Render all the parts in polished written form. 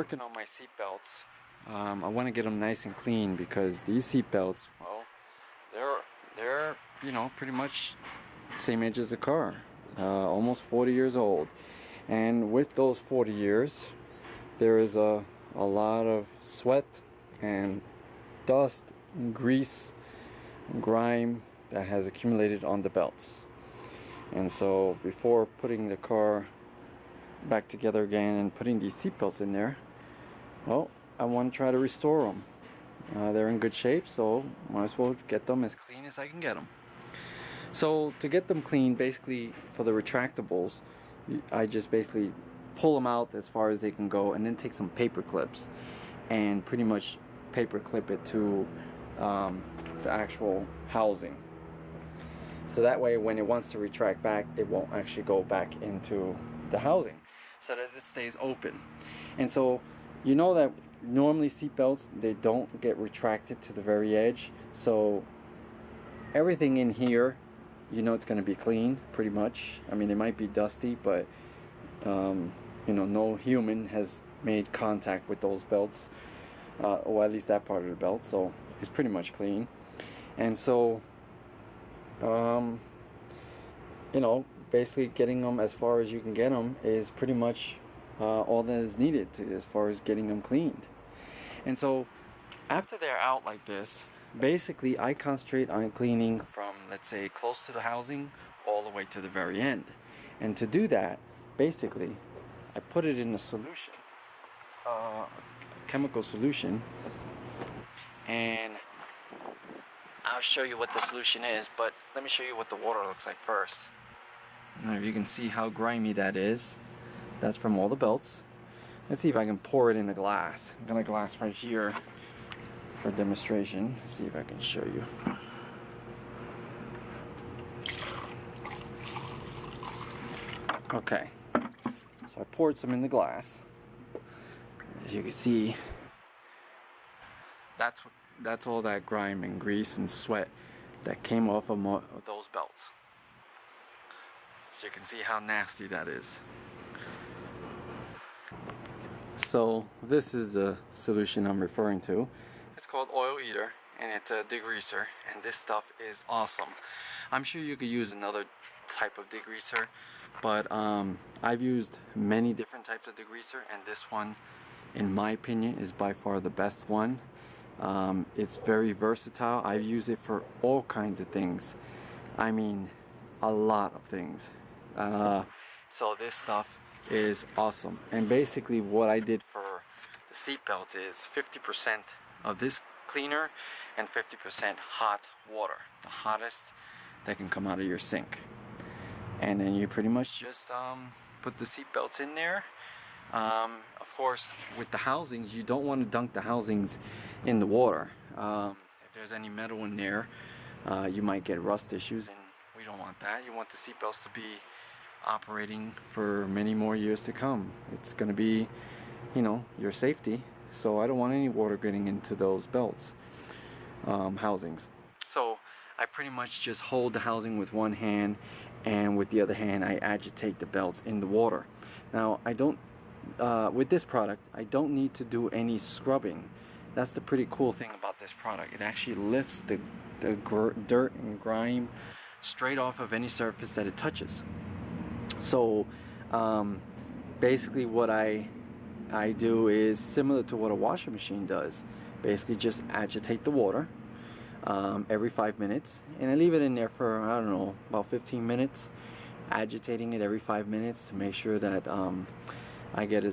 working on my seat belts. I want to get them nice and clean because these seat belts, well, they're you know, pretty much same age as the car, almost 40 years old. And with those 40 years, there is a lot of sweat and dust and grease and grime that has accumulated on the belts. And so before putting the car back together again and putting these seat belts in there, well, I want to try to restore them. They're in good shape, so might as well get them as clean as I can get them. So to get them clean, basically for the retractables, I just basically pull them out as far as they can go and then take some paper clips and pretty much paper clip it to the actual housing. So that way when it wants to retract back, it won't actually go back into the housing, so that it stays open. And so you know that normally seat belts, they don't get retracted to the very edge, so everything in here, you know, it's going to be clean pretty much. I mean, it might be dusty, but you know, no human has made contact with those belts, or at least that part of the belt, so it's pretty much clean. And so you know, basically getting them as far as you can get them is pretty much all that is needed as far as getting them cleaned. And so after they're out like this, basically I concentrate on cleaning from, let's say, close to the housing all the way to the very end. And to do that, basically I put it in a solution, chemical solution, and I'll show you what the solution is, but let me show you what the water looks like first. Now, if you can see how grimy that is, that's from all the belts. Let's see if I can pour it in a glass. I've got a glass right here for demonstration. Let's see if I can show you. Okay, so I poured some in the glass. As you can see, that's all that grime and grease and sweat that came off of those belts. So you can see how nasty that is. So this is the solution I'm referring to. It's called Oil Eater, and it's a degreaser, and this stuff is awesome. I'm sure you could use another type of degreaser, but I've used many different types of degreaser, and this one, in my opinion, is by far the best one. It's very versatile. I've used it for all kinds of things. I mean, a lot of things. So this stuff is awesome. And basically what I did for the seat belt is 50% of this cleaner and 50% hot water, the hottest that can come out of your sink. And then you pretty much just put the seat belts in there. Of course, with the housings, you don't want to dunk the housings in the water. If there's any metal in there, you might get rust issues, and we don't want that. You want the seat belts to be operating for many more years to come. It's going to be, you know, your safety. So I don't want any water getting into those belts, housings. So I pretty much just hold the housing with one hand, and with the other hand I agitate the belts in the water. Now I don't, with this product, I don't need to do any scrubbing. That's the pretty cool thing about this product. It actually lifts the dirt and grime straight off of any surface that it touches. So basically what I do is similar to what a washing machine does. Basically just agitate the water every 5 minutes, and I leave it in there for, I don't know, about 15 minutes, agitating it every 5 minutes to make sure that I get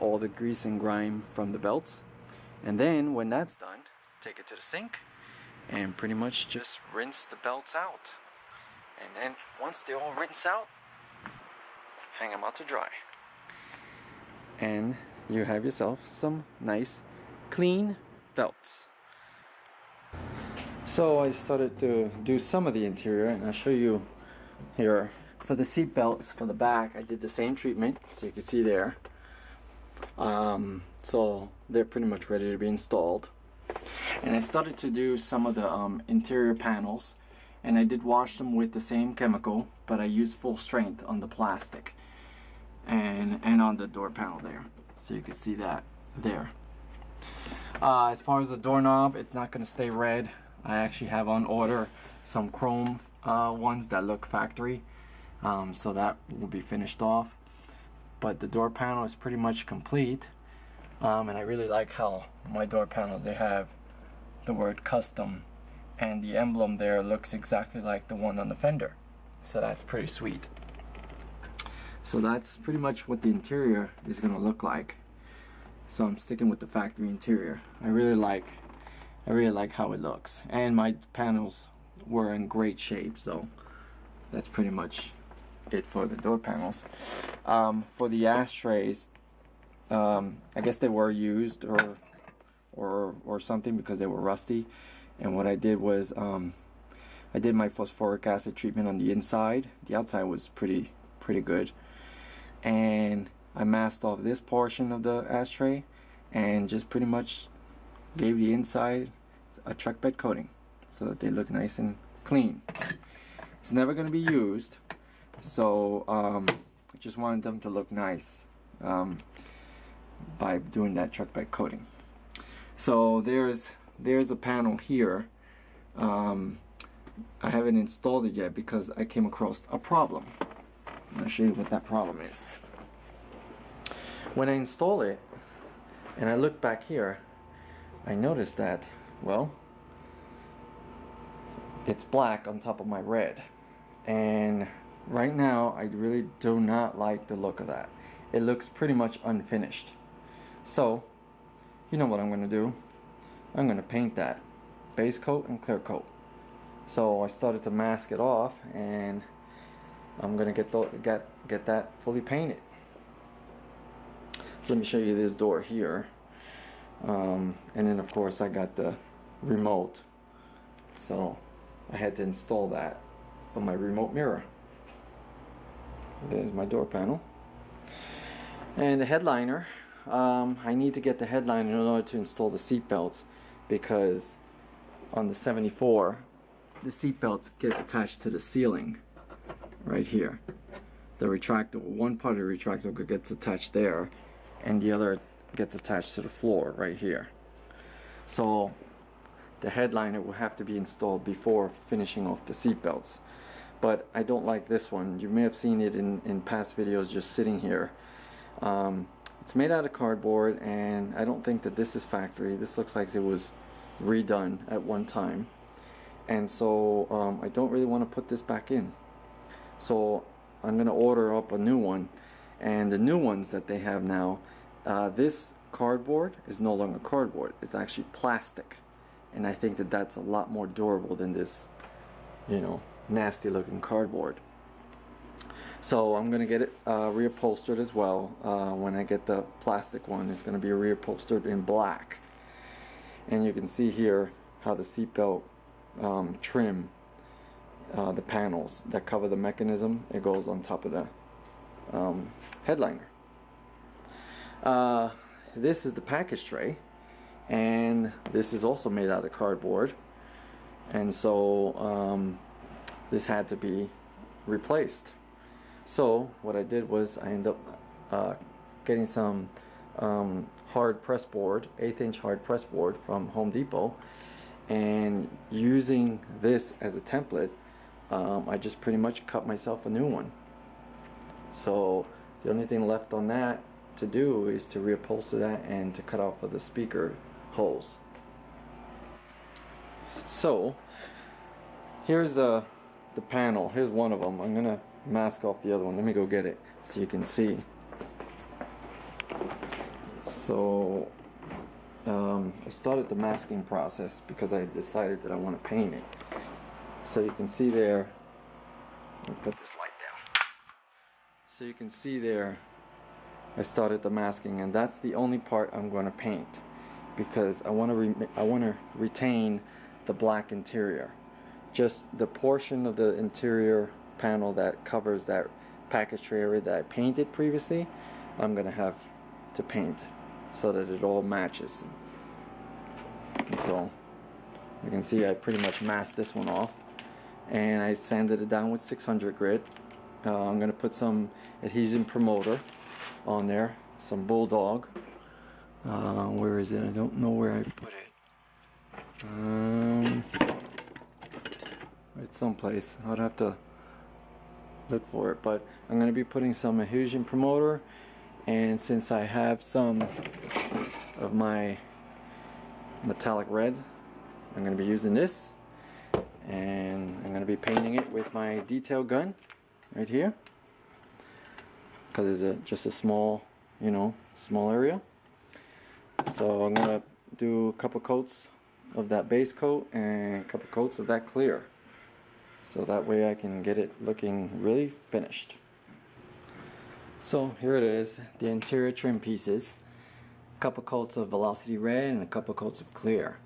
all the grease and grime from the belts. And then when that's done, take it to the sink and pretty much just rinse the belts out. And then once they all rinse out, hang them out to dry. And you have yourself some nice clean belts. So I started to do some of the interior, and I'll show you here. For the seat belts for the back, I did the same treatment, so you can see there. So they're pretty much ready to be installed. And I started to do some of the interior panels, and I did wash them with the same chemical, but I used full strength on the plastic and on the door panel there. So you can see that there. As far as the doorknob, it's not going to stay red. I actually have on order some chrome ones that look factory, so that will be finished off. But the door panel is pretty much complete, and I really like how my door panels, they have the word custom, and the emblem there looks exactly like the one on the fender, so that's pretty sweet. So that's pretty much what the interior is going to look like. So I'm sticking with the factory interior. I really like how it looks, and my panels were in great shape, so that's pretty much it for the door panels. For the ashtrays, I guess they were used or something, because they were rusty, and what I did was I did my phosphoric acid treatment on the inside. The outside was pretty good, and I masked off this portion of the ashtray and just pretty much gave the inside a truck bed coating so that they look nice and clean. It's never going to be used, so I just wanted them to look nice by doing that truck bed coating. So there's a panel here. I haven't installed it yet because I came across a problem. I'll show you what that problem is. When I install it and I look back here, I noticed that, well, it's black on top of my red, and right now I really do not like the look of that. It looks pretty much unfinished. So you know what I'm going to do? I'm going to paint that base coat and clear coat. So I started to mask it off, and I'm going to get that fully painted. Let me show you this door here, and then of course I got the remote, so I had to install that for my remote mirror. There's my door panel, and the headliner. I need to get the headliner in order to install the seat belts, because on the 74 the seat belts get attached to the ceiling right here. The retractable, one part of the retractable gets attached there, and the other gets attached to the floor right here. So the headliner will have to be installed before finishing off the seat belts. But I don't like this one. You may have seen it in past videos just sitting here. It's made out of cardboard, and I don't think that this is factory. This looks like it was redone at one time, and so I don't really want to put this back in. So I'm going to order up a new one, and the new ones that they have now, this cardboard is no longer cardboard. It's actually plastic, and I think that that's a lot more durable than this, you know, nasty looking cardboard. So I'm gonna get it reupholstered as well. When I get the plastic one, it's gonna be reupholstered in black, and you can see here how the seatbelt trim, the panels that cover the mechanism, it goes on top of the headliner. This is the package tray, and this is also made out of cardboard, and so this had to be replaced. So what I did was I ended up getting some hard press board, 1/8 inch hard press board from Home Depot, and using this as a template, I just pretty much cut myself a new one. So the only thing left on that to do is to reupholster that and to cut off of the speaker holes. So here's the panel. Here's one of them. I'm gonna mask off the other one. Let me go get it so you can see. So I started the masking process because I decided that I want to paint it. So you can see there, let me put this light down. So you can see there, I started the masking, and that's the only part I'm going to paint, because I want to retain the black interior. Just the portion of the interior panel that covers that package tray area that I painted previously, I'm going to have to paint so that it all matches. And so you can see I pretty much masked this one off, and I sanded it down with 600 grit. I'm going to put some adhesion promoter on there some Bulldog. Where is it? I don't know where I put it. It's someplace. I'd have to look for it, but I'm going to be putting some adhesion promoter, and since I have some of my metallic red, I'm going to be using this, and I'm going to be painting it with my detail gun right here, because it's just a small, small area. So I'm going to do a couple coats of that base coat and a couple coats of that clear, so that way I can get it looking really finished. So here it is, the interior trim pieces. A couple coats of Velocity Red and a couple coats of clear.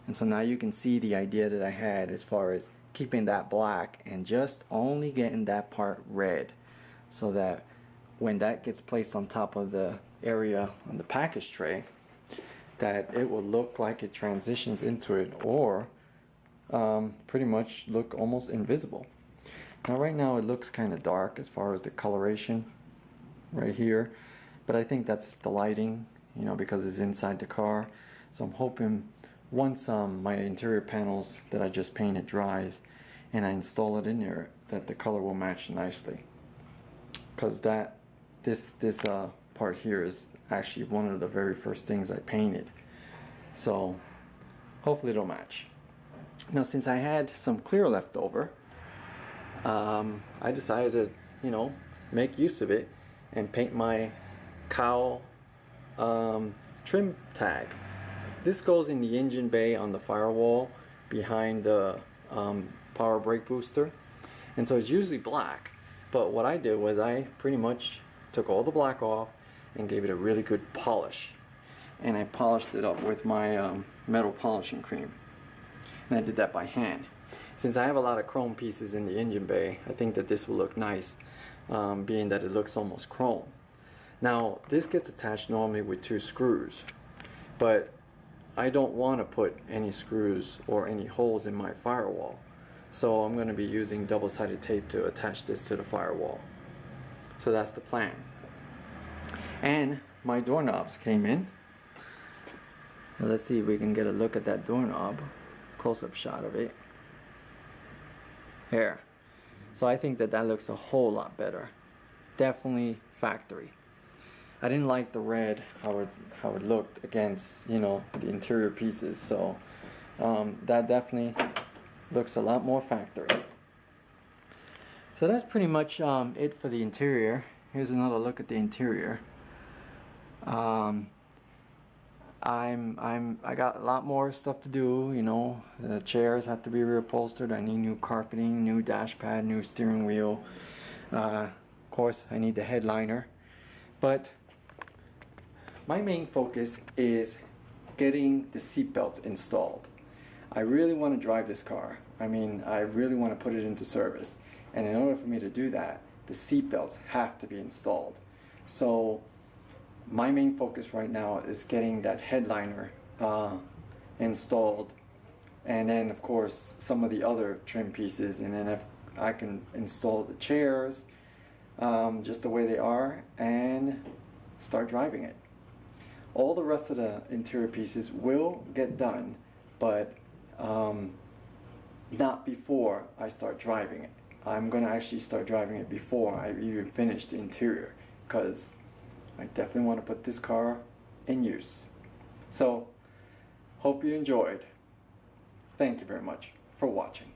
And so now you can see the idea that I had as far as keeping that black and just only getting that part red, so that when that gets placed on top of the area on the package tray, that it will look like it transitions into it, or pretty much look almost invisible. Now right now it looks kind of dark as far as the coloration right here, but I think that's the lighting, because it's inside the car. So I'm hoping once my interior panels that I just painted dries and I install it in there, that the color will match nicely, because this part here is actually one of the very first things I painted, so hopefully it'll match. Now since I had some clear left over, I decided to make use of it and paint my cowl trim tag. This goes in the engine bay on the firewall behind the power brake booster, and so it's usually black, but what I did was I pretty much took all the black off and gave it a really good polish, and I polished it up with my metal polishing cream, and I did that by hand. Since I have a lot of chrome pieces in the engine bay, I think that this will look nice, being that it looks almost chrome. Now this gets attached normally with 2 screws, but I don't want to put any screws or any holes in my firewall, so I'm going to be using double-sided tape to attach this to the firewall. So that's the plan. And my doorknobs came in. Now let's see if we can get a look at that doorknob, close-up shot of it. Here. So I think that looks a whole lot better. Definitely factory. I didn't like the red, how it looked against, the interior pieces. So that definitely looks a lot more factory. So that's pretty much it for the interior. Here's another look at the interior. I got a lot more stuff to do. The chairs have to be reupholstered. I need new carpeting, new dash pad, new steering wheel. Of course, I need the headliner. But my main focus is getting the seatbelts installed. I really want to drive this car. I really want to put it into service. And in order for me to do that, the seatbelts have to be installed. So my main focus right now is getting that headliner installed, and then of course some of the other trim pieces, and then if I can install the chairs just the way they are and start driving it. All the rest of the interior pieces will get done, but not before I start driving it. I'm going to actually start driving it before I even finish the interior, because I definitely want to put this car in use. So, hope you enjoyed. Thank you very much for watching.